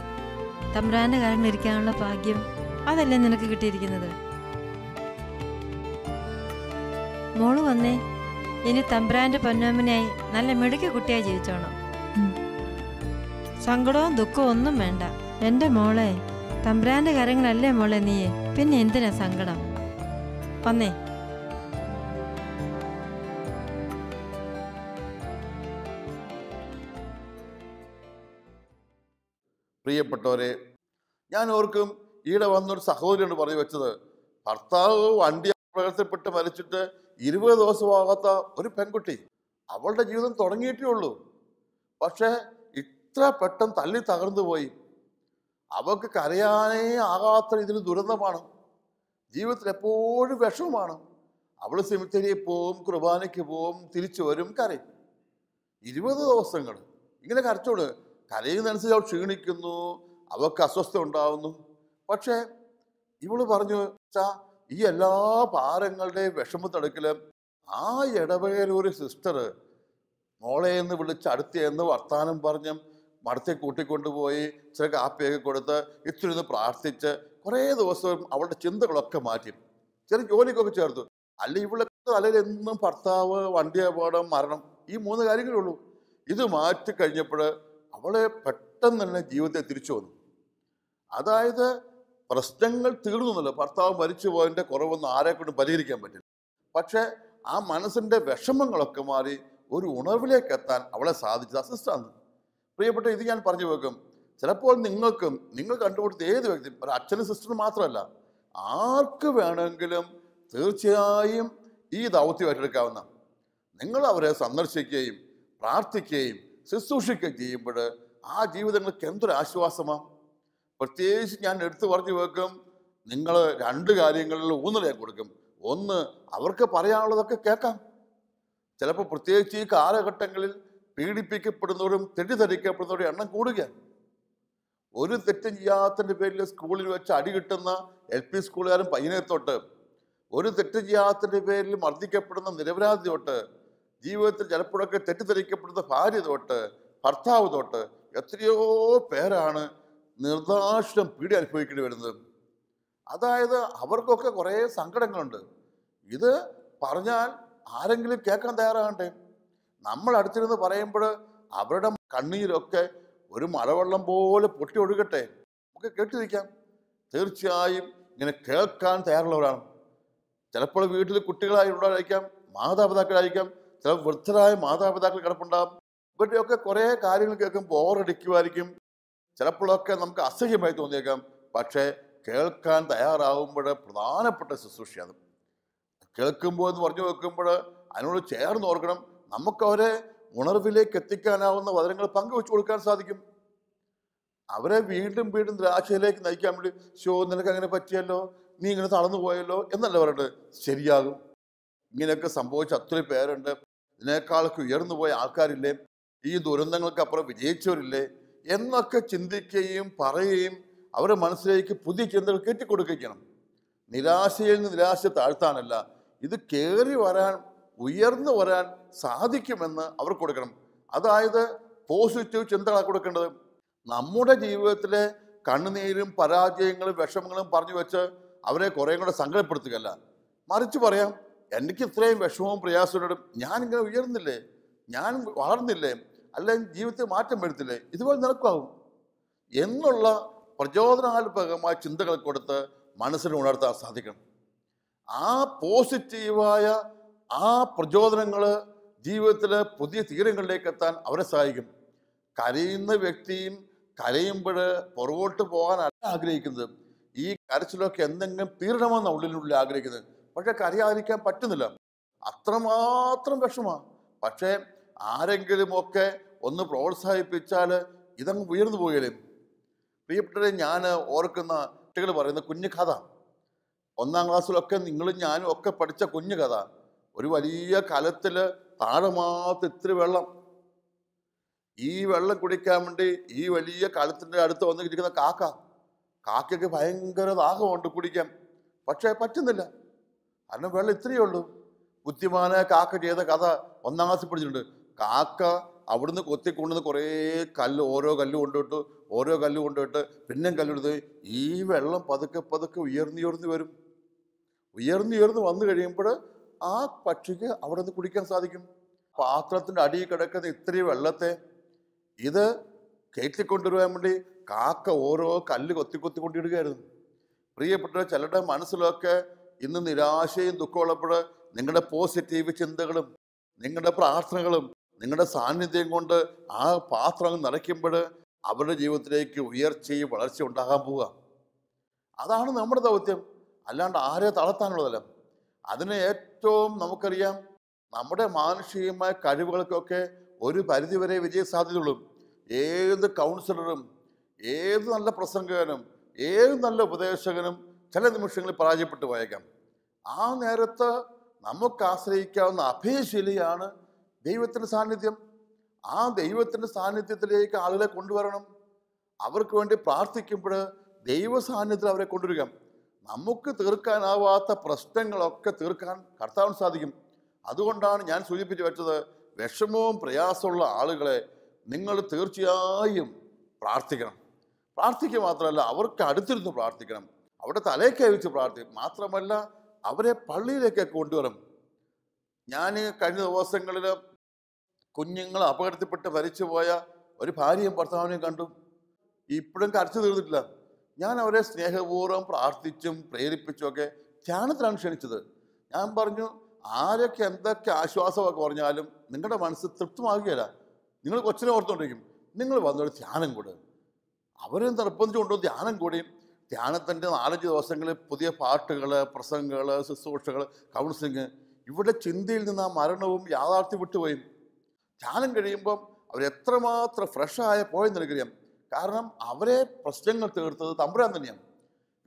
തമ്പുരാന്റെ കരങ്ങളിലിരിക്കാനുള്ള ഭാഗ്യം അതല്ലേ നിനക്ക് കിട്ടിയിരിക്കുന്നത്? മോള് വന്നേ. ഇനി തമ്പുരാന്റെ പൊന്നോമനായി നല്ല മിടുക്കി കുട്ടിയായി ജീവിച്ചോണം. സങ്കടവും ദുഃഖവും ഒന്നും വേണ്ട. എൻ്റെ മോളെ, തമ്പുരാന്റെ കരങ്ങളല്ലേ മോളെ നീയെ, പിന്നെ എന്തിനാ സങ്കടം? വന്നേ.
പ്രിയപ്പെട്ടവരെ, ഞാൻ ഓർക്കും ഈയിടെ വന്നൊരു സഹോദരിയോട് പറഞ്ഞു വെച്ചത്, ഭർത്താവ് വണ്ടി അപകടത്തിൽപ്പെട്ട് മരിച്ചിട്ട് 20 ദിവസമാകാത്ത ഒരു പെൺകുട്ടി. അവളുടെ ജീവിതം തുടങ്ങിയിട്ടേ ഉള്ളൂ. പക്ഷെ ഇത്ര പെട്ടെന്ന് തല്ലി തകർന്നു പോയി. അവൾക്ക് കരയാനേ ആകാത്ത രീതിയിൽ ദുരന്തമാണ്. ജീവിതത്തിൽ എപ്പോഴും വിഷമമാണ്. അവൾ സെമിത്തേരിയിൽ പോവും, കുർബാനയ്ക്ക് പോവും, തിരിച്ചു വരും, കരയും. 20 ദിവസങ്ങൾ ഇങ്ങനെ കരച്ചോട്. കരയുന്നതനുസരിച്ച് അവൾ ക്ഷീണിക്കുന്നു, അവൾക്ക് അസ്വസ്ഥ ഉണ്ടാവുന്നു. പക്ഷേ ഇവള് പറഞ്ഞു വെച്ചാൽ ഈ എല്ലാ ഭാരങ്ങളുടെയും വിഷമത്തെടുക്കലും ആ ഇടവകയിൽ ഒരു സിസ്റ്റർ മോളെ എന്ന് വിളിച്ച് അടുത്ത് വർത്താനം പറഞ്ഞ് മടത്തെ കൂട്ടിക്കൊണ്ടുപോയി ചില കാപ്പിയൊക്കെ കൊടുത്ത് ഇച്ചിരി പ്രാർത്ഥിച്ച് കുറേ ദിവസവും അവളുടെ ചിന്തകളൊക്കെ മാറ്റി ചില ജോലിക്കൊക്കെ ചേർത്തു. അല്ല ഇവളെ അല്ലെങ്കിൽ എന്നും ഭർത്താവ്, വണ്ടി അപകടം, മരണം, ഈ 3 കാര്യങ്ങളേ ഉള്ളൂ. ഇത് മാറ്റി കഴിഞ്ഞപ്പോൾ അവളെ പെട്ടെന്ന് തന്നെ ജീവിതത്തെ തിരിച്ചു വന്നു. അതായത് പ്രശ്നങ്ങൾ തീർന്നൊന്നുമില്ല. ഭർത്താവ് മരിച്ചു പോയതിൻ്റെ കുറവൊന്നും ആരെക്കൊണ്ടും പരിഹരിക്കാൻ പറ്റില്ല. പക്ഷേ ആ മനസ്സിൻ്റെ വിഷമങ്ങളൊക്കെ മാറി ഒരു ഉണർവിലേക്ക് എത്താൻ അവളെ സാധിച്ചത് ആ സിസ്റ്ററാണ്. പ്രിയപ്പെട്ട, ഇത് ഞാൻ പറഞ്ഞു വെക്കും, ചിലപ്പോൾ നിങ്ങൾ കണ്ടുപിടുത്ത ഏത് വ്യക്തി, ഒരു അച്ഛനും സിസ്റ്ററും മാത്രമല്ല, ആർക്ക് വേണമെങ്കിലും തീർച്ചയായും ഈ ദൗത്യം ഏറ്റെടുക്കാവുന്ന. നിങ്ങൾ അവരെ സന്ദർശിക്കുകയും പ്രാർത്ഥിക്കുകയും ശുശ്രൂഷിക്കുകയും ചെയ്യുമ്പോൾ ആ ജീവിതങ്ങൾക്ക് എന്തൊരു ആശ്വാസമാണ്. പ്രത്യേകിച്ച് ഞാൻ എടുത്തു പറഞ്ഞു വെക്കും, നിങ്ങൾ 2 കാര്യങ്ങളിൽ ഊന്നൽ കൊടുക്കും. ഒന്ന്, അവർക്ക് പറയാനുള്ളതൊക്കെ കേൾക്കാം. ചിലപ്പോൾ പ്രത്യേകിച്ച് ഈ കാലഘട്ടങ്ങളിൽ പീഡിപ്പിക്കപ്പെടുന്നവരും തെറ്റിദ്ധരിക്കപ്പെടുന്നവരും എണ്ണം കൂടുകയാണ്. ഒരു തെറ്റും ചെയ്യാത്തതിൻ്റെ പേരിൽ സ്കൂളിൽ വെച്ച് അടി കിട്ടുന്ന LP സ്കൂളുകാരൻ പയ്യനെ തൊട്ട്, ഒരു തെറ്റ് ചെയ്യാത്തതിൻ്റെ പേരിൽ മർദ്ദിക്കപ്പെടുന്ന നിരപരാധി തൊട്ട്, ജീവിതത്തിൽ ചിലപ്പോഴൊക്കെ തെറ്റിദ്ധരിക്കപ്പെടുന്ന ഭാര്യ തൊട്ട്, ഭർത്താവ് തൊട്ട്, എത്രയോ പേരാണ് നിർദാക്ഷിണ്യം പീഡ അനുഭവിക്കേണ്ടി വരുന്നത്. അതായത് അവർക്കൊക്കെ കുറേ സങ്കടങ്ങളുണ്ട്. ഇത് പറഞ്ഞാൽ ആരെങ്കിലും കേൾക്കാൻ തയ്യാറാകണ്ടേ? നമ്മൾ അടുത്തിരുന്ന് പറയുമ്പോൾ അവരുടെ കണ്ണീരൊക്കെ ഒരു മഴവെള്ളം പോലെ പൊട്ടി ഒഴുകട്ടെ, നമുക്ക് കേട്ടിരിക്കാം. തീർച്ചയായും ഇങ്ങനെ കേൾക്കാൻ തയ്യാറുള്ളവരാണ്. ചിലപ്പോൾ വീട്ടിൽ കുട്ടികളായി ഉണ്ടായിരിക്കാം, മാതാപിതാക്കളായിരിക്കാം, ചില വൃദ്ധരായ മാതാപിതാക്കൾ കിടപ്പുണ്ടാകും. ഇവരുടെയൊക്കെ കുറേ കാര്യങ്ങൾ കേൾക്കുമ്പോൾ ബോറടിക്കുമായിരിക്കും, ചിലപ്പോഴൊക്കെ നമുക്ക് അസഹ്യമായി തോന്നിയേക്കാം. പക്ഷേ കേൾക്കാൻ തയ്യാറാവുമ്പോൾ പ്രധാനപ്പെട്ട ശുശ്രൂഷയാണ്. കേൾക്കുമ്പോൾ എന്ന് പറഞ്ഞു വെക്കുമ്പോൾ അതിനോട് ചേർന്ന് ഓർക്കണം, നമുക്കവരെ ഉണർവിലേക്ക് എത്തിക്കാനാവുന്ന വചനങ്ങൾ പങ്കുവെച്ചു കൊടുക്കാൻ സാധിക്കും. അവരെ വീണ്ടും വീണ്ടും നിരാശയിലേക്ക് നയിക്കാൻ വേണ്ടി, നിനക്ക് അങ്ങനെ പറ്റിയല്ലോ, നീ ഇങ്ങനെ തളർന്നു പോയല്ലോ എന്നല്ല പറഞ്ഞിട്ട്, ശരിയാകും, ഇങ്ങനെയൊക്കെ സംഭവിച്ച അത്ര പേരുണ്ട്, ഇതിനേക്കാളൊക്കെ ഉയർന്നു പോയ ആൾക്കാരില്ലേ, ഈ ദുരന്തങ്ങൾക്ക് അപ്പുറം വിജയിച്ചവരില്ലേ എന്നൊക്കെ ചിന്തിക്കുകയും പറയുകയും അവരുടെ മനസ്സിലേക്ക് പുതിയ ചിന്തകൾ കയറ്റിക്കൊടുക്കുകയാണ്. നിരാശയിൽ നിന്ന് നിരാശ താഴ്ത്താനല്ല, ഇത് കയറി വരാൻ, ഉയർന്നു വരാൻ സാധിക്കുമെന്ന് അവർ കൊടുക്കണം. അതായത് പോസിറ്റീവ് ചിന്തകളാണ് കൊടുക്കേണ്ടത്. നമ്മുടെ ജീവിതത്തിലെ കണ്ണുനീരും പരാജയങ്ങളും വിഷമങ്ങളും പറഞ്ഞു വെച്ച് അവരെ കുറേ കൂടെ സങ്കടപ്പെടുത്തുകയല്ല, മറിച്ച് പറയാം, എനിക്ക് ഇത്രയും വിഷമവും പ്രയാസവും, ഞാനിങ്ങനെ ഉയർന്നില്ലേ, ഞാൻ വളർന്നില്ലേ, അല്ലെങ്കിൽ ജീവിതത്തിൽ മാറ്റം വരുത്തില്ലേ, ഇതുപോലെ നിനക്കാവും എന്നുള്ള പ്രചോദനാത്മകമായ ചിന്തകൾ കൊടുത്ത് മനസ്സിന് ഉണർത്താൻ സാധിക്കണം. ആ പോസിറ്റീവായ ആ പ്രചോദനങ്ങൾ ജീവിതത്തിൽ പുതിയ തീരങ്ങളിലേക്ക് എത്താൻ അവരെ സഹായിക്കും. കരയുന്ന വ്യക്തിയും കരയുമ്പോൾ പുറകോട്ട് പോകാനല്ല ആഗ്രഹിക്കുന്നത്, ഈ കരച്ചിലൊക്കെ എന്തെങ്കിലും തീരണമെന്ന ഉള്ളിനുള്ളിൽ ആഗ്രഹിക്കുന്നത്. പക്ഷെ കരയാതിരിക്കാൻ പറ്റുന്നില്ല, അത്രമാത്രം വിഷമമാണ്. പക്ഷേ ആരെങ്കിലുമൊക്കെ ഒന്ന് പ്രോത്സാഹിപ്പിച്ചാൽ ഇതങ്ങ് ഉയർന്നു പോയാലും. പ്രിയപ്പെട്ടവരെ, ഞാൻ ഓർക്കുന്ന കുട്ടികൾ പറയുന്ന കുഞ്ഞു കഥ, 1ാം ക്ലാസ്സിലൊക്കെ നിങ്ങളും ഞാനും ഒക്കെ പഠിച്ച കുഞ്ഞു കഥ. ഒരു വലിയ കലത്തിൽ താഴെ മാത്രം ഇത്തിരി വെള്ളം, ഈ വെള്ളം കുടിക്കാൻ വേണ്ടി ഈ വലിയ കലത്തിൻ്റെ അടുത്ത് വന്നിരിക്കുന്ന കാക്കയ്ക്ക് ഭയങ്കര ദാഹമുണ്ട് കുടിക്കാൻ, പക്ഷേ പറ്റുന്നില്ല, കാരണം വെള്ളം ഇത്രയേ ഉള്ളൂ. ബുദ്ധിമാനായ കാക്ക ചെയ്ത കഥ 1ാം ക്ലാസ്സിൽ പഠിച്ചിട്ടുണ്ട്. കാക്ക അവിടുന്ന് കൊത്തിക്കൊണ്ടുവന്ന് കുറേ ഓരോ കല്ല് കൊണ്ടുപോയിട്ട് പിന്നെ കല്ലെടുത്ത് ഈ വെള്ളം പതുക്കെ പതുക്കെ ഉയർന്നു വരും. ഉയർന്നു വന്നു കഴിയുമ്പോൾ ആ പക്ഷിക്ക് അവിടെ നിന്ന് കുടിക്കാൻ സാധിക്കും. പാത്രത്തിൻ്റെ അടിയിൽ കിടക്കുന്ന ഇത്രയും വെള്ളത്തെ ഇത് കയറ്റിക്കൊണ്ടുവരാൻ വേണ്ടി കാക്ക ഓരോ കല്ല് കൊത്തിക്കൊണ്ടിടുകയായിരുന്നു. പ്രിയപ്പെട്ട, ചിലരുടെ മനസ്സിലൊക്കെ ഇന്ന് നിരാശയും ദുഃഖമുള്ളപ്പോൾ നിങ്ങളുടെ പോസിറ്റീവ് ചിന്തകളും നിങ്ങളുടെ പ്രാർത്ഥനകളും നിങ്ങളുടെ സാന്നിധ്യം കൊണ്ട് ആ പാത്രം നിറയ്ക്കുമ്പോൾ അവരുടെ ജീവിതത്തിലേക്ക് ഉയർച്ചയും വളർച്ച ഉണ്ടാകാൻ പോവുക. അതാണ് നമ്മുടെ ദൗത്യം, അല്ലാണ്ട് ആരെ തളർത്താനുള്ളതല്ല. അതിന് ഏറ്റവും നമുക്കറിയാം, നമ്മുടെ മാനുഷികമായ കഴിവുകൾക്കൊക്കെ ഒരു പരിധിവരെ വിജയ സാധ്യതയുള്ളൂ. ഏത് കൗൺസിലറും ഏത് നല്ല പ്രസംഗകനും ഏത് നല്ല ഉപദേശകനും ചില നിമിഷങ്ങളിൽ പരാജയപ്പെട്ടു പോയേക്കാം. ആ നേരത്ത് നമുക്ക് ആശ്രയിക്കാവുന്ന അഭയശിലയാണ് ദൈവത്തിൻ്റെ സാന്നിധ്യം. ആ ദൈവത്തിൻ്റെ സാന്നിധ്യത്തിലേക്ക് ആളുകളെ കൊണ്ടുവരണം. അവർക്ക് വേണ്ടി പ്രാർത്ഥിക്കുമ്പോൾ ദൈവ സാന്നിധ്യത്തിൽ അവരെ കൊണ്ടുവരിക. നമുക്ക് തീർക്കാനാവാത്ത പ്രശ്നങ്ങളൊക്കെ തീർക്കാൻ കർത്താവിന് സാധിക്കും. അതുകൊണ്ടാണ് ഞാൻ സൂചിപ്പിച്ച് വെച്ചത്, വിഷമവും പ്രയാസമുള്ള ആളുകളെ നിങ്ങൾ തീർച്ചയായും പ്രാർത്ഥിക്കണം. പ്രാർത്ഥിക്കുക മാത്രമല്ല, അവർക്ക് അടുത്തിരുന്ന് പ്രാർത്ഥിക്കണം, അവിടെ തലയൊക്കെ വെച്ച് പ്രാർത്ഥിക്കും. മാത്രമല്ല അവരെ പള്ളിയിലേക്കൊക്കെ കൊണ്ടുവരണം. ഞാൻ കഴിഞ്ഞ ദിവസങ്ങളിൽ കുഞ്ഞുങ്ങൾ അപകടത്തിൽപ്പെട്ട് മരിച്ചുപോയ ഒരു ഭാര്യയും ഭർത്താവിനെയും കണ്ടു. ഇപ്പോഴും കരച്ചു തീർന്നിട്ടില്ല. ഞാൻ അവരെ സ്നേഹപൂർവ്വം പ്രാർത്ഥിച്ചും പ്രേരിപ്പിച്ചും ധ്യാനത്തിലാണ് ക്ഷണിച്ചത്. ഞാൻ പറഞ്ഞു, ആരൊക്കെ എന്തൊക്കെ ആശ്വാസമൊക്കെ പറഞ്ഞാലും നിങ്ങളുടെ മനസ്സ് തൃപ്തമാകുകയില്ല. നിങ്ങൾ കൊച്ചിനെ ഓർത്തുകൊണ്ടിരിക്കും. നിങ്ങൾ വന്നൊരു ധ്യാനം കൂടെ. അവരെ നിർബന്ധിച്ച് കൊണ്ടുവന്ന് ധ്യാനം കൂടി. ധ്യാനത്തിൻ്റെ 4-5 ദിവസങ്ങളിൽ പുതിയ പാട്ടുകൾ, പ്രസംഗങ്ങൾ, ശുശ്രൂഷകൾ, കൗൺസിലിങ്. ഇവിടെ ചിന്തയിൽ നിന്ന് ആ മരണവും യാഥാർത്ഥ്യം വിട്ടുപോയി. ധ്യാനം കഴിയുമ്പം അവരെത്രമാത്രം ഫ്രഷായ പോയെന്ന് എനിക്കറിയാം. കാരണം അവരെ പ്രശ്നങ്ങൾ തീർത്തത് തമ്പുരാൻ തന്നെയാണ്.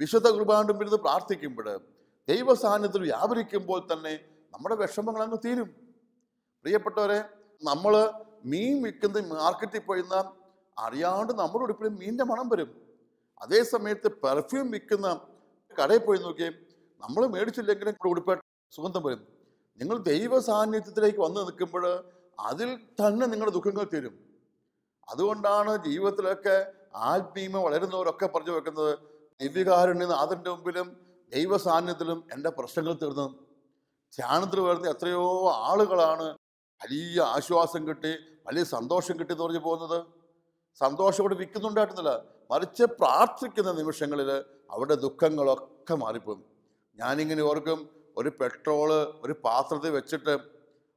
വിശുദ്ധ കുർബാനയുടെ മുമ്പിൽ നിന്ന് പ്രാർത്ഥിക്കുമ്പോൾ, ദൈവ സാന്നിധ്യത്തിൽ വ്യാപരിക്കുമ്പോൾ തന്നെ നമ്മുടെ വിഷമങ്ങൾ അങ്ങ് തീരും. പ്രിയപ്പെട്ടവരെ, നമ്മൾ മീൻ വിൽക്കുന്ന മാർക്കറ്റിൽ പോയിരുന്ന അറിയാണ്ട് നമ്മുടെ ഉടുപ്പിൽ മീനിൻ്റെ മണം വരും. അതേ സമയത്ത് പെർഫ്യൂം വിൽക്കുന്ന കടയിൽ പോയി നോക്കിയേ, നമ്മൾ മേടിച്ചില്ലെങ്കിലും ഉടുപ്പായിട്ട് സുഗന്ധം വരും. നിങ്ങൾ ദൈവ സാന്നിധ്യത്തിലേക്ക് വന്ന് നിൽക്കുമ്പോൾ അതിൽ തന്നെ നിങ്ങളുടെ ദുഃഖങ്ങൾ തീരും. അതുകൊണ്ടാണ് ജീവിതത്തിലൊക്കെ ആത്മീയമ വളരുന്നവരൊക്കെ പറഞ്ഞു വെക്കുന്നത്, ദിവ്യകാരുണ്യനാഥൻ്റെ മുമ്പിലും ദൈവ സാന്നിധ്യത്തിലും എൻ്റെ പ്രശ്നങ്ങൾ തീർന്നു. ധ്യാനത്തിൽ വരുന്ന എത്രയോ ആളുകളാണ് വലിയ ആശ്വാസം കിട്ടി, വലിയ സന്തോഷം കിട്ടി എന്ന് പറഞ്ഞു പോകുന്നത്. സന്തോഷം ഇവിടെ വിൽക്കുന്നുണ്ടായിരുന്നില്ല, മറിച്ച് പ്രാർത്ഥിക്കുന്ന നിമിഷങ്ങളിൽ അവരുടെ ദുഃഖങ്ങളൊക്കെ മാറിപ്പോകും. ഞാനിങ്ങനെ ഓർക്കും, ഒരു പെട്രോള് ഒരു പാത്രത്തിൽ വെച്ചിട്ട്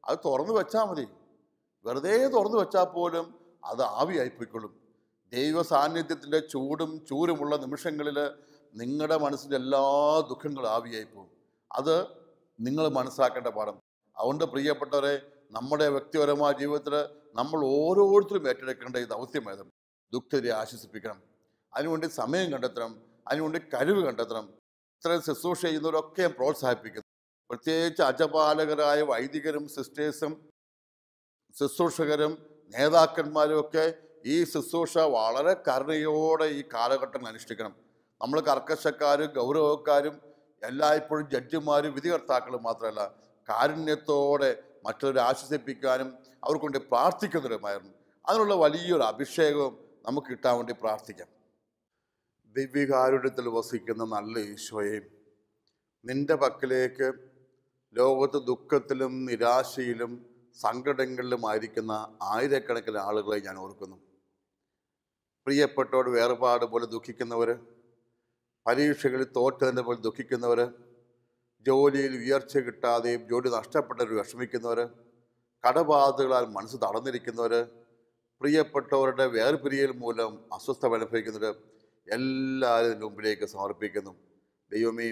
അത് തുറന്നു വെച്ചാൽ മതി, വെറുതെ തുറന്നു വെച്ചാൽ പോലും അത് ആവിയായിപ്പോയിക്കൊള്ളും. ദൈവ സാന്നിധ്യത്തിൻ്റെ ചൂടും ചൂരുമുള്ള നിമിഷങ്ങളിൽ നിങ്ങളുടെ മനസ്സിൻ്റെ എല്ലാ ദുഃഖങ്ങളും ആവിയായിപ്പോകും. അത് നിങ്ങൾ മനസ്സിലാക്കേണ്ട പാഠം. അതുകൊണ്ട് പ്രിയപ്പെട്ടവരെ, നമ്മുടെ വ്യക്തിപരമായ ജീവിതത്തിൽ നമ്മൾ ഓരോരുത്തരും ഏറ്റെടുക്കേണ്ട ഈ ദൗത്യമേതും ദുഃഖരെ ആശ്വസിപ്പിക്കണം. അതിനുവേണ്ടി സമയം കണ്ടെത്തണം, അതിനുവേണ്ടി കഴിവ് കണ്ടെത്തണം. ഇത്രയും ശുശ്രൂഷ ചെയ്യുന്നവരൊക്കെ പ്രോത്സാഹിപ്പിക്കുന്നു. പ്രത്യേകിച്ച് അജപാലകരായ വൈദികരും സിസ്റ്റേഴ്സും ശുശ്രൂഷകരും നേതാക്കന്മാരും ഒക്കെ ഈ ശുശ്രൂഷ വളരെ കരുണയോടെ ഈ കാലഘട്ടം അനുഷ്ഠിക്കണം. നമ്മൾ കർക്കശക്കാരും ഗൗരവക്കാരും എല്ലായ്പ്പോഴും ജഡ്ജിമാരും വിധികർത്താക്കളും മാത്രമല്ല, കാരുണ്യത്തോടെ മറ്റുള്ളവരെ ആശ്വസിപ്പിക്കാനും അവർക്ക് വേണ്ടി പ്രാർത്ഥിക്കുന്നവരുമായിരുന്നു. അതിനുള്ള വലിയൊരു അഭിഷേകവും നമുക്ക് കിട്ടാൻ വേണ്ടി പ്രാർത്ഥിക്കാം. ദിവ്യകാരുണ്യത്തിൽ വസിക്കുന്ന നല്ല ഈശോയെ, നിന്റെ പക്കലേക്ക് ലോകത്ത് ദുഃഖത്തിലും നിരാശയിലും സങ്കടങ്ങളിലുമായിരിക്കുന്ന ആയിരക്കണക്കിന് ആളുകളെ ഞാൻ ഓർക്കുന്നു. പ്രിയപ്പെട്ടവർ വേർപാട് പോലെ ദുഃഖിക്കുന്നവർ, പരീക്ഷകളിൽ തോറ്റതിൻ്റെ പോലെ ദുഃഖിക്കുന്നവർ, ജോലിയിൽ ഉയർച്ച കിട്ടാതെയും ജോലി നഷ്ടപ്പെട്ടവർ വിഷമിക്കുന്നവർ, കടബാധകളാൽ മനസ്സ് തളർന്നിരിക്കുന്നവർ, പ്രിയപ്പെട്ടവരുടെ വേർപിരിയൽ മൂലം അസ്വസ്ഥത അനുഭവിക്കുന്നവർ, എല്ലാവരും മുമ്പിലേക്ക് സമർപ്പിക്കുന്നു. ദൈവമേ,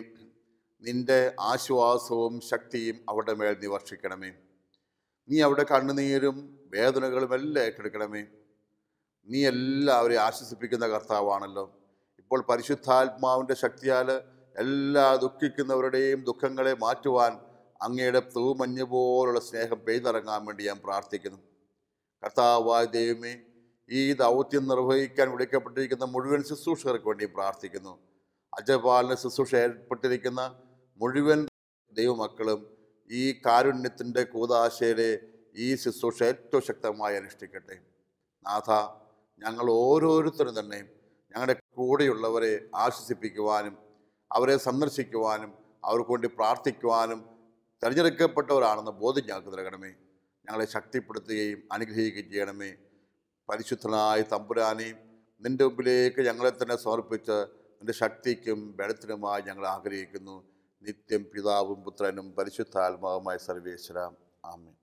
നിന്റെ ആശ്വാസവും ശക്തിയും അവരുടെ മേൽ നീ വർഷിക്കണമേ. നീ അവിടെ കണ്ണുനീരും വേദനകളും എല്ലാം ഏറ്റെടുക്കണമേ. നീ എല്ലാവരെയും ആശ്വസിപ്പിക്കുന്ന കർത്താവാണല്ലോ. ഇപ്പോൾ പരിശുദ്ധാത്മാവിൻ്റെ ശക്തിയാൽ എല്ലാ ദുഃഖിക്കുന്നവരുടെയും ദുഃഖങ്ങളെ മാറ്റുവാൻ അങ്ങയുടെ തൂമഞ്ഞ് പോലുള്ള സ്നേഹം പെയ്തിറങ്ങാൻ വേണ്ടി ഞാൻ പ്രാർത്ഥിക്കുന്നു. കർത്താവായ ദൈവമേ, ഈ ദൗത്യം നിർവഹിക്കാൻ വിളിക്കപ്പെട്ടിരിക്കുന്ന മുഴുവൻ ശുശ്രൂഷകർക്ക് വേണ്ടി പ്രാർത്ഥിക്കുന്നു. അജപാലന ശുശ്രൂഷ ഏർപ്പെട്ടിരിക്കുന്ന മുഴുവൻ ദൈവമക്കളും ഈ കാരുണ്യത്തിൻ്റെ കൂദാശയിലെ ഈ ശുശ്രൂഷ ഏറ്റവും ശക്തമായി അനുഷ്ഠിക്കട്ടെ. നാഥ, ഞങ്ങൾ ഓരോരുത്തരും തന്നെ ഞങ്ങളുടെ കൂടെയുള്ളവരെ ആശ്വസിപ്പിക്കുവാനും അവരെ സന്ദർശിക്കുവാനും അവർക്ക് വേണ്ടി പ്രാർത്ഥിക്കുവാനും തിരഞ്ഞെടുക്കപ്പെട്ടവരാണെന്ന് ബോധ്യം ഞങ്ങൾക്ക് നൽകണമേ. ഞങ്ങളെ ശക്തിപ്പെടുത്തുകയും അനുഗ്രഹിക്കുകയും ചെയ്യണമേ. പരിശുദ്ധനായ തമ്പുരാനെയും നിൻ്റെ മുമ്പിലേക്ക് ഞങ്ങളെ തന്നെ സമർപ്പിച്ച് നിൻ്റെ ശക്തിക്കും ബലത്തിനുമായി ഞങ്ങൾ ആഗ്രഹിക്കുന്നു. നിത്യം പിതാവും പുത്രനും പരിശുദ്ധാത്മാവുമായ സർവേശ്വര. ആമേൻ.